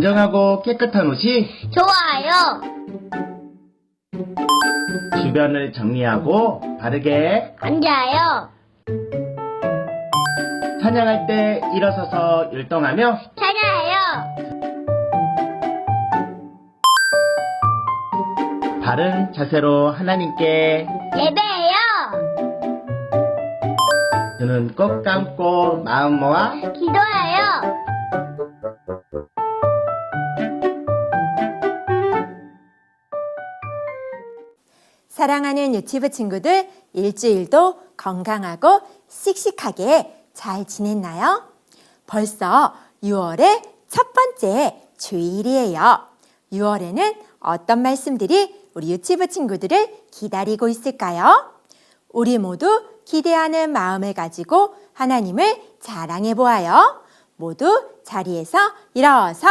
단정하고 깨끗한 옷이 좋아요. 주변을 정리하고 바르게 앉아요. 찬양할 때 일어서서 율동하며 찾아요. 바른 자세로 하나님께 예배해요. 눈은 꼭 감고 마음 모아 기도해요. 사랑하는 유치부 친구들, 일주일도 건강하고 씩씩하게 잘 지냈나요? 벌써 6월의 첫 번째 주일이에요. 6월에는 어떤 말씀들이 우리 유치부 친구들을 기다리고 있을까요? 우리 모두 기대하는 마음을 가지고 하나님을 자랑해 보아요. 모두 자리에서 일어서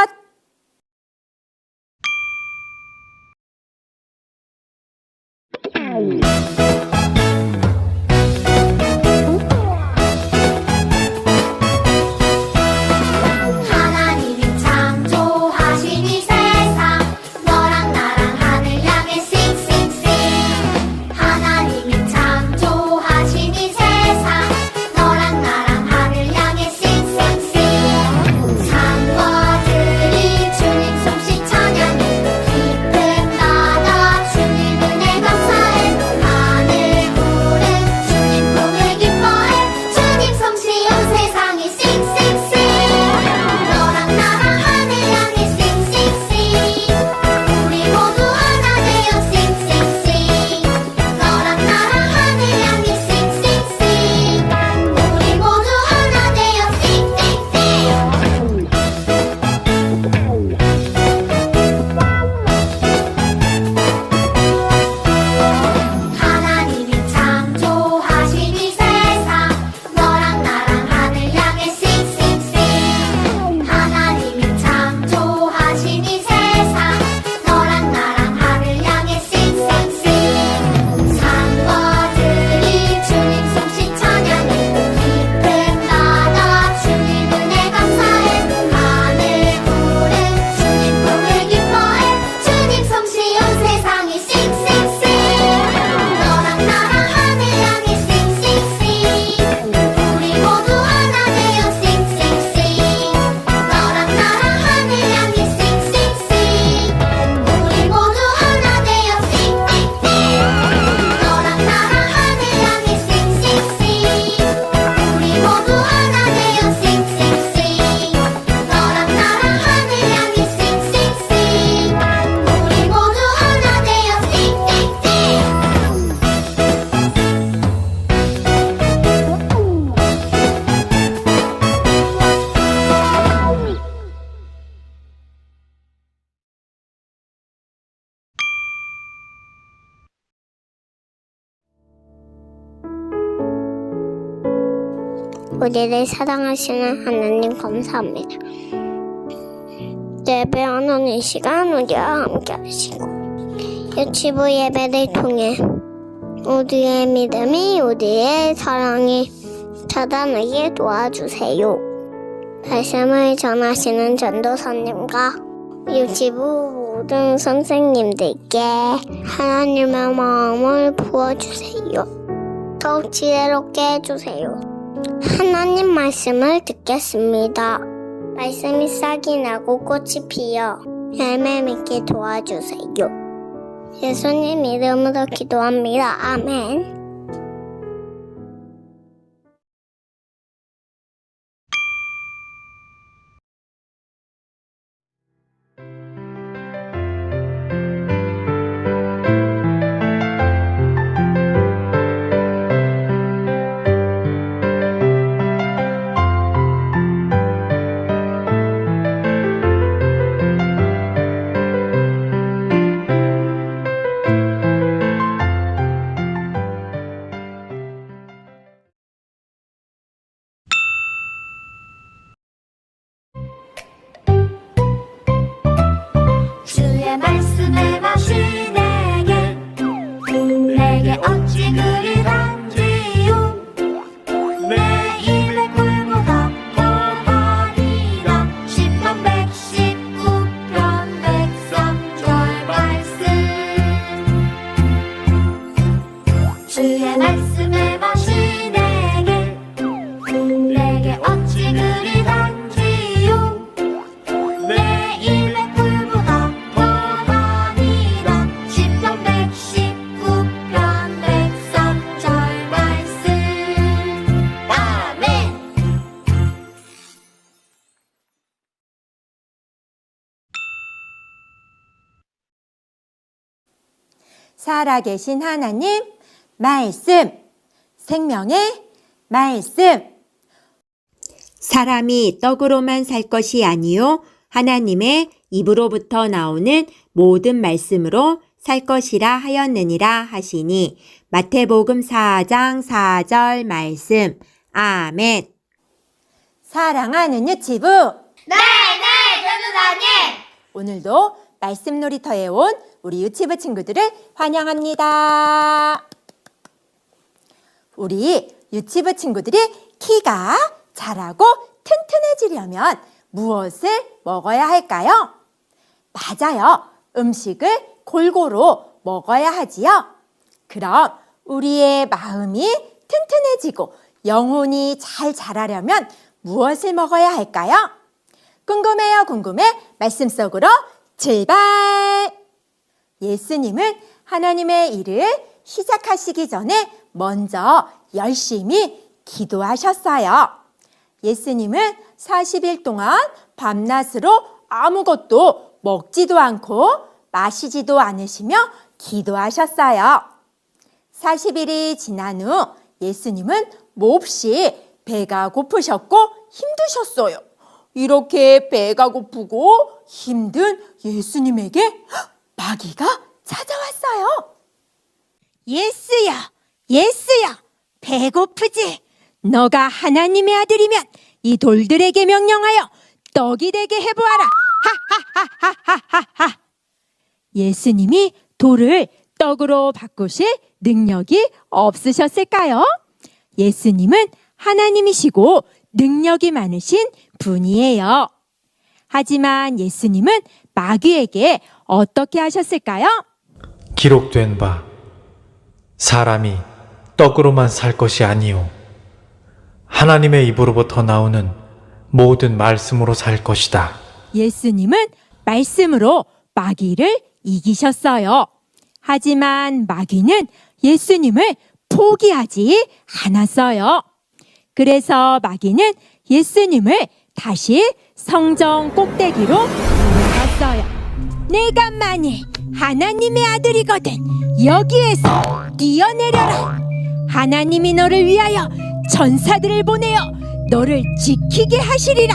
하나님이 창조하신 이 세상 너랑 나랑 하늘 향해 싱싱싱 하나님이 창조하신 이 세상 너랑 나랑 하늘 향해 싱싱싱 산과 들이 주님 솜씨 찬양해 깊은 바다 주님 은혜 감사해 하늘 구름 주님 꿈을 기뻐해 주님 솜씨 온 세상이 싱싱싱 너랑 나랑 하늘 향해 싱싱싱 우리 모두 하나 되어 싱싱싱 너랑 나랑 하늘 향해 싱싱싱 우리 모두 하나 되어 하나님이 창조하신 이 세상 너랑 나랑 하늘 향해 싱싱싱 하나님이 창조하신 이 세상 너랑 나랑 하늘 향해 싱싱싱 산과 들이 주님 솜씨 찬양해 깊은 바다 주님 은혜 감사해 하늘 구름 주님 꿈을 기뻐해 주님 솜씨 온 세상이 싱싱싱 너랑 나랑 하늘 향해 싱싱싱 우리 모두 하나 되어 싱싱싱 너랑 나랑 하늘 향해 싱싱싱 우리 모두 하나 되어 싱싱싱 너랑 나랑 하늘 향해 싱싱싱 우리 모두 하나 되어 싱싱싱 너랑 나랑 하늘 향해 싱싱싱 우리 모두 하나 되어 싱싱싱 우리를 사랑하시는 하나님 감사합니다. 예배하는 이 시간 우리와 함께 하시고 유치부 예배를 통해 우리의 믿음이 우리의 사랑이 자라나게 도와주세요. 말씀을 전하시는 전도사님과 유치부 모든 선생님들께 하나님의 마음을 부어주세요. 더욱 지혜롭게 해주세요. 하나님 말씀을 듣겠습니다. 말씀이 싹이 나고 꽃이 피어 열매 맺게 도와주세요. 예수님 이름으로 기도합니다. 아멘. 내 입에 굴고 덮어버리라 10만 119 살아계신 하나님 말씀, 생명의 말씀. 사람이 떡으로만 살 것이 아니요 하나님의 입으로부터 나오는 모든 말씀으로 살 것이라 하였느니라 하시니 마태복음 4장 4절 말씀. 아멘. 사랑하는 유치부, 네, 전도사님. 오늘도 말씀 놀이터에 온 우리 유치부 친구들을 환영합니다. 우리 유치부 친구들이 키가 자라고 튼튼해지려면 무엇을 먹어야 할까요? 맞아요. 음식을 골고루 먹어야 하지요. 그럼 우리의 마음이 튼튼해지고 영혼이 잘 자라려면 무엇을 먹어야 할까요? 궁금해요, 궁금해. 말씀 속으로 출발! 예수님은 하나님의 일을 시작하시기 전에 먼저 열심히 기도하셨어요. 예수님은 40일 동안 밤낮으로 아무것도 먹지도 않고 마시지도 않으시며 기도하셨어요. 40일이 지난 후 예수님은 몹시 배가 고프셨고 힘드셨어요. 이렇게 배가 고프고 힘든 예수님에게 마귀가 찾아왔어요. 예수야, 배고프지? 너가 하나님의 아들이면 이 돌들에게 명령하여 떡이 되게 해보아라. 하하하하하하. 예수님이 돌을 떡으로 바꾸실 능력이 없으셨을까요? 예수님은 하나님이시고 능력이 많으신 분이에요. 하지만 예수님은 마귀에게 어떻게 하셨을까요? 기록된 바 사람이 떡으로만 살 것이 아니요 하나님의 입으로부터 나오는 모든 말씀으로 살 것이다. 예수님은 말씀으로 마귀를 이기셨어요. 하지만 마귀는 예수님을 포기하지 않았어요. 그래서 마귀는 예수님을 다시 성전 꼭대기로 데려갔어요. 내가 만일 하나님의 아들이거든 여기에서 뛰어내려라. 하나님이 너를 위하여 전사들을 보내어 너를 지키게 하시리라.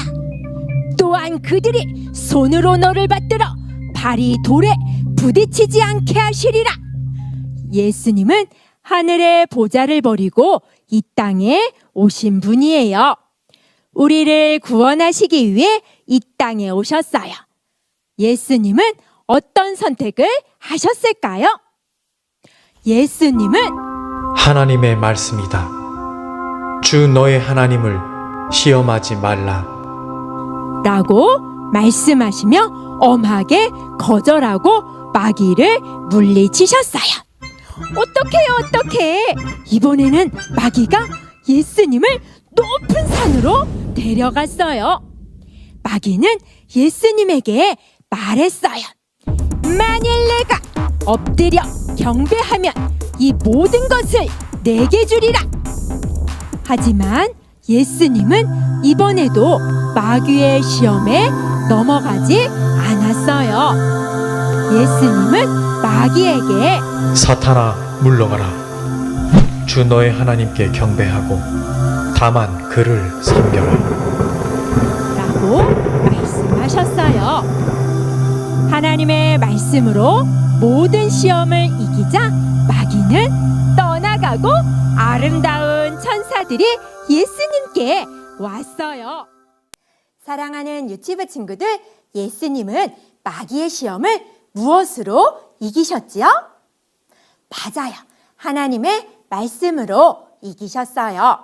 또한 그들이 손으로 너를 받들어 발이 돌에 부딪히지 않게 하시리라. 예수님은 하늘의 보좌를 버리고 이 땅에 오신 분이에요. 우리를 구원하시기 위해 이 땅에 오셨어요. 예수님은 어떤 선택을 하셨을까요? 예수님은 하나님의 말씀이다. 주 너의 하나님을 시험하지 말라. 라고 말씀하시며 엄하게 거절하고 마귀를 물리치셨어요. 어떡해. 이번에는 마귀가 예수님을 높은 산으로 데려갔어요. 마귀는 예수님에게 말했어요. 만일 내가 엎드려 경배하면 이 모든 것을 내게 주리라. 하지만 예수님은 이번에도 마귀의 시험에 넘어가지 않았어요. 예수님은 마귀에게 사탄아 물러가라. 주 너의 하나님께 경배하고 다만 그를 섬겨라. 라고 말씀하셨어요. 하나님의 말씀으로 모든 시험을 이기자 마귀는 떠나가고 아름다운 천사들이 예수님께 왔어요. 사랑하는 유치부 친구들, 예수님은 마귀의 시험을 무엇으로 이기셨지요? 맞아요. 하나님의 말씀으로 이기셨어요.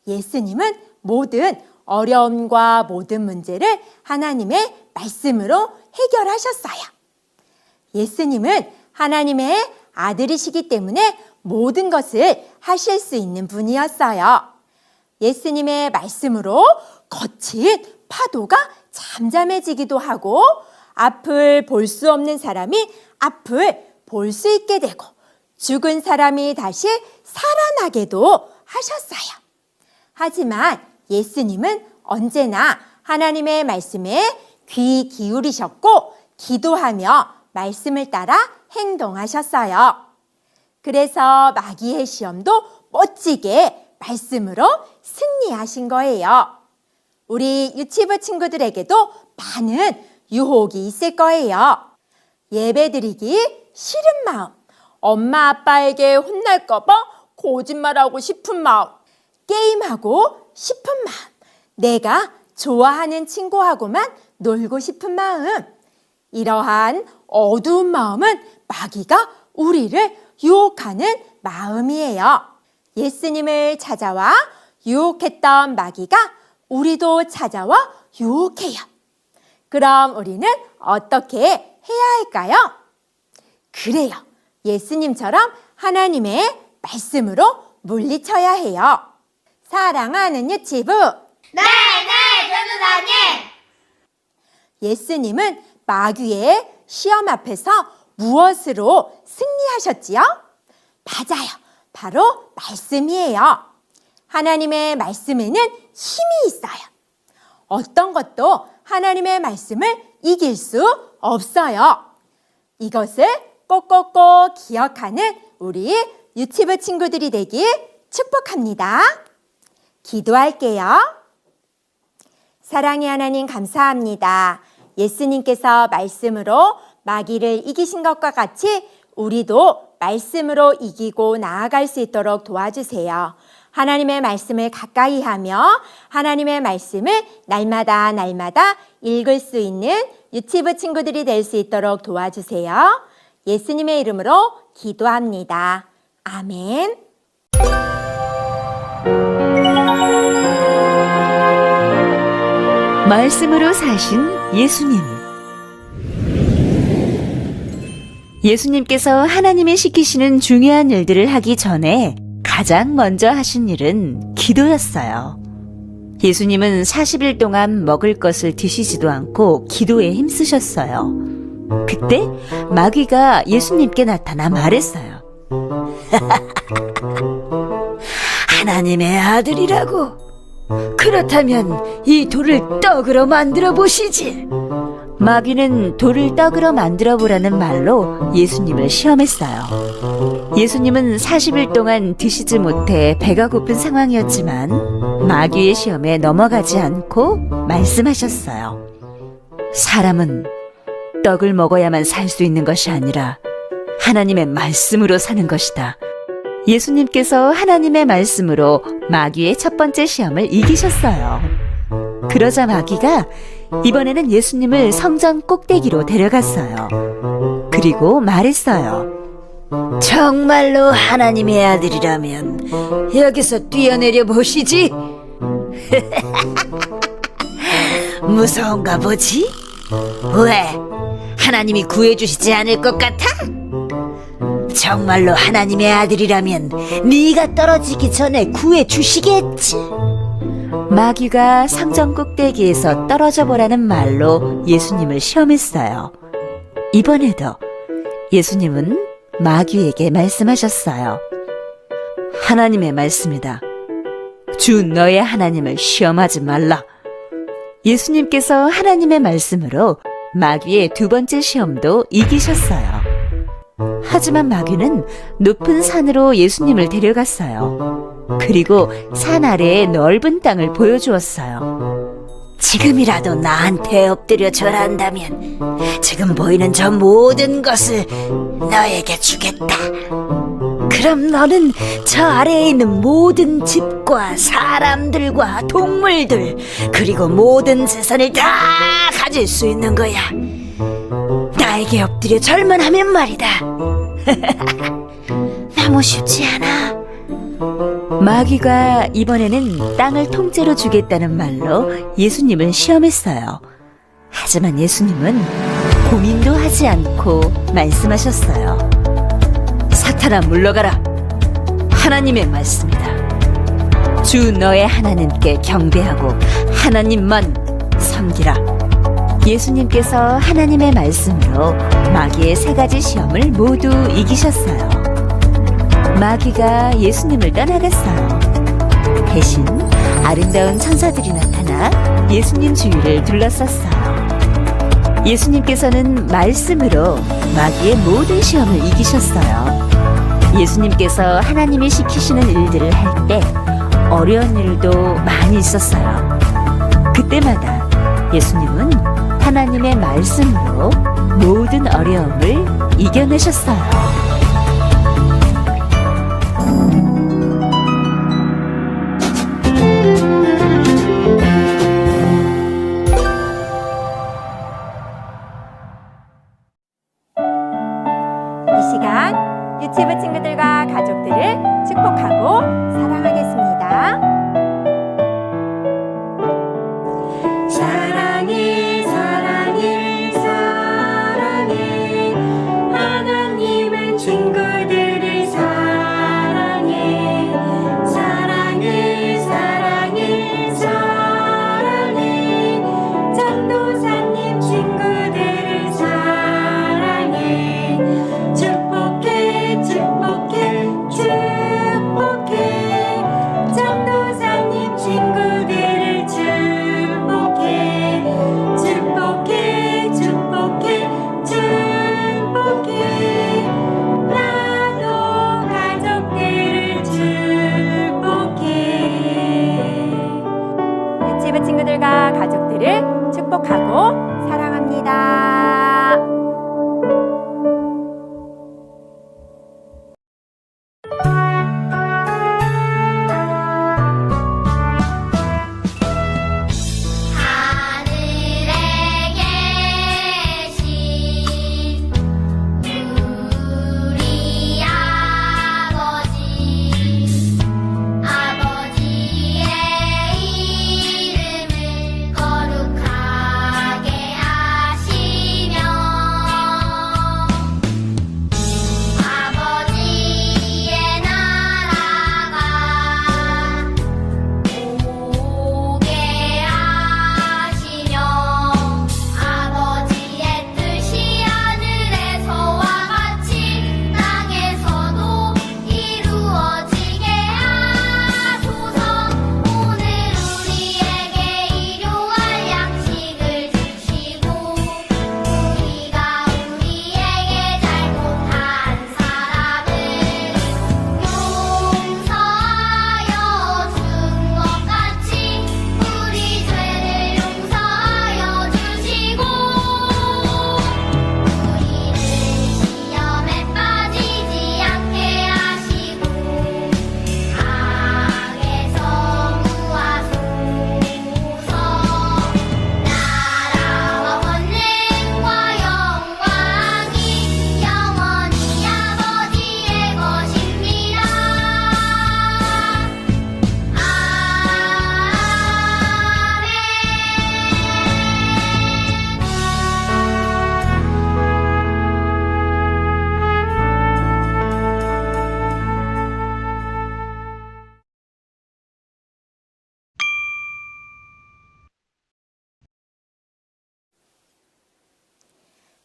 예수님은 모든 어려움과 모든 문제를 하나님의 말씀으로 해결하셨어요. 예수님은 하나님의 아들이시기 때문에 모든 것을 하실 수 있는 분이었어요. 예수님의 말씀으로 거친 파도가 잠잠해지기도 하고 앞을 볼 수 없는 사람이 앞을 볼 수 있게 되고 죽은 사람이 다시 살아나게도 하셨어요. 하지만 예수님은 언제나 하나님의 말씀에 귀 기울이셨고 기도하며 말씀을 따라 행동하셨어요. 그래서 마귀의 시험도 멋지게 말씀으로 승리하신 거예요. 우리 유치부 친구들에게도 많은 유혹이 있을 거예요. 예배드리기 싫은 마음, 엄마 아빠에게 혼날까봐 거짓말하고 싶은 마음, 게임하고 싶은 마음, 내가 좋아하는 친구하고만 놀고 싶은 마음, 이러한 어두운 마음은 마귀가 우리를 유혹하는 마음이에요. 예수님을 찾아와 유혹했던 마귀가 우리도 찾아와 유혹해요. 그럼 우리는 어떻게 해야 할까요? 그래요. 예수님처럼 하나님의 말씀으로 물리쳐야 해요. 사랑하는 유치부, 네, 전도사님. 예수님은 마귀의 시험 앞에서 무엇으로 승리하셨지요? 맞아요. 바로 말씀이에요. 하나님의 말씀에는 힘이 있어요. 어떤 것도 하나님의 말씀을 이길 수 없어요. 이것을 꼭꼭꼭 기억하는 우리 유치부 친구들이 되길 축복합니다. 기도할게요. 사랑의 하나님 감사합니다. 예수님께서 말씀으로 마귀를 이기신 것과 같이 우리도 말씀으로 이기고 나아갈 수 있도록 도와주세요. 하나님의 말씀을 가까이 하며 하나님의 말씀을 날마다 읽을 수 있는 유치부 친구들이 될 수 있도록 도와주세요. 예수님의 이름으로 기도합니다. 아멘. 말씀으로 사신 예수님. 예수님께서 하나님이 시키시는 중요한 일들을 하기 전에 가장 먼저 하신 일은 기도였어요. 예수님은 40일 동안 먹을 것을 드시지도 않고 기도에 힘쓰셨어요. 그때 마귀가 예수님께 나타나 말했어요. 하나님의 아들이라고? 그렇다면 이 돌을 떡으로 만들어 보시지. 마귀는 돌을 떡으로 만들어 보라는 말로 예수님을 시험했어요. 예수님은 40일 동안 드시지 못해 배가 고픈 상황이었지만 마귀의 시험에 넘어가지 않고 말씀하셨어요. 사람은 떡을 먹어야만 살 수 있는 것이 아니라 하나님의 말씀으로 사는 것이다. 예수님께서 하나님의 말씀으로 마귀의 첫 번째 시험을 이기셨어요. 그러자 마귀가 이번에는 예수님을 성전 꼭대기로 데려갔어요. 그리고 말했어요. 정말로 하나님의 아들이라면 여기서 뛰어내려 보시지. 무서운가 보지? 왜? 하나님이 구해주시지 않을 것 같아? 정말로 하나님의 아들이라면 네가 떨어지기 전에 구해주시겠지. 마귀가 성전 꼭대기에서 떨어져 보라는 말로 예수님을 시험했어요. 이번에도 예수님은 마귀에게 말씀하셨어요. 하나님의 말씀이다. 주 너의 하나님을 시험하지 말라. 예수님께서 하나님의 말씀으로 마귀의 두 번째 시험도 이기셨어요. 하지만 마귀는 높은 산으로 예수님을 데려갔어요. 그리고 산 아래의 넓은 땅을 보여주었어요. 지금이라도 나한테 엎드려 절한다면 지금 보이는 저 모든 것을 너에게 주겠다. 그럼 너는 저 아래에 있는 모든 집과 사람들과 동물들 그리고 모든 재산을 다 가질 수 있는 거야. 나에게 엎드려 절만 하면 말이다. 너무 쉽지 않아. 마귀가 이번에는 땅을 통째로 주겠다는 말로 예수님을 시험했어요. 하지만 예수님은 고민도 하지 않고 말씀하셨어요. 사탄아 물러가라. 하나님의 말씀이다. 주 너의 하나님께 경배하고 하나님만 섬기라. 예수님께서 하나님의 말씀으로 마귀의 세 가지 시험을 모두 이기셨어요. 마귀가 예수님을 떠나갔어요. 대신 아름다운 천사들이 나타나 예수님 주위를 둘러쌌어요. 예수님께서는 말씀으로 마귀의 모든 시험을 이기셨어요. 예수님께서 하나님이 시키시는 일들을 할 때 어려운 일도 많이 있었어요. 그때마다 예수님은 하나님의 말씀으로 모든 어려움을 이겨내셨어요. 이 시간 유치부 친구들과 가족들을 축복하고 사랑하겠습니다. 사랑해 사랑해 사랑해 하나님은 친구들을 사랑해 사랑해 사랑해 사랑해 전도사님 친구들을 사랑해 축복해 축복해 축복해 전도사님 친구들을 축복해 축복해 축복해 축복해 나도 가족들을 축복해 유치부 친구들과 가족들을 축복하고 사랑합니다. 하늘에 계신 우리 아버지의 이름을 거룩하게 하시며 아버지의 나라가 오게 하시며 아버지의 뜻이 하늘에서와 같이 땅에서도 이루어지게 하소서. 오늘 우리에게 일용할 양식을 주시고 우리가 우리에게 잘못한 사람을 용서하여 준 것 같이 우리 죄를 용서하여 주시고 우리를 시험에 빠지지 않게 하시고 악에서 구하소서. 나라와 권능과 영광이 영원히 아버지의 것입니다. 아멘.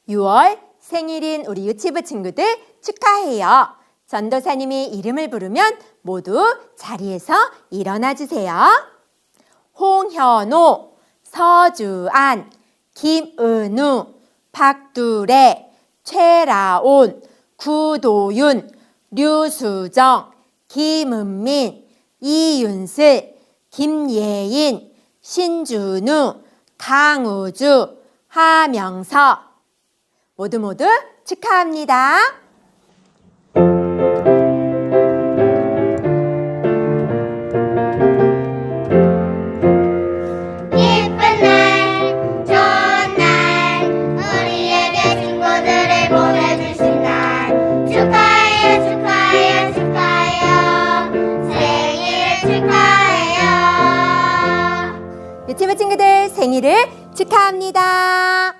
6월 생일인 우리 유치부 친구들 축하해요. 전도사님이 이름을 부르면 모두 자리에서 일어나 주세요. 홍현호, 서주안, 김은우, 박두래, 최라온, 구도윤, 류수정, 김은민, 이윤슬, 김예인, 신준우, 강우주, 하명서 모두 축하합니다. 예쁜 날, 좋은 날, 우리에게 친구들을 보내주신 날 축하해요, 축하해요, 축하해요. 생일 축하해요. 유치부 친구들 생일을 축하합니다.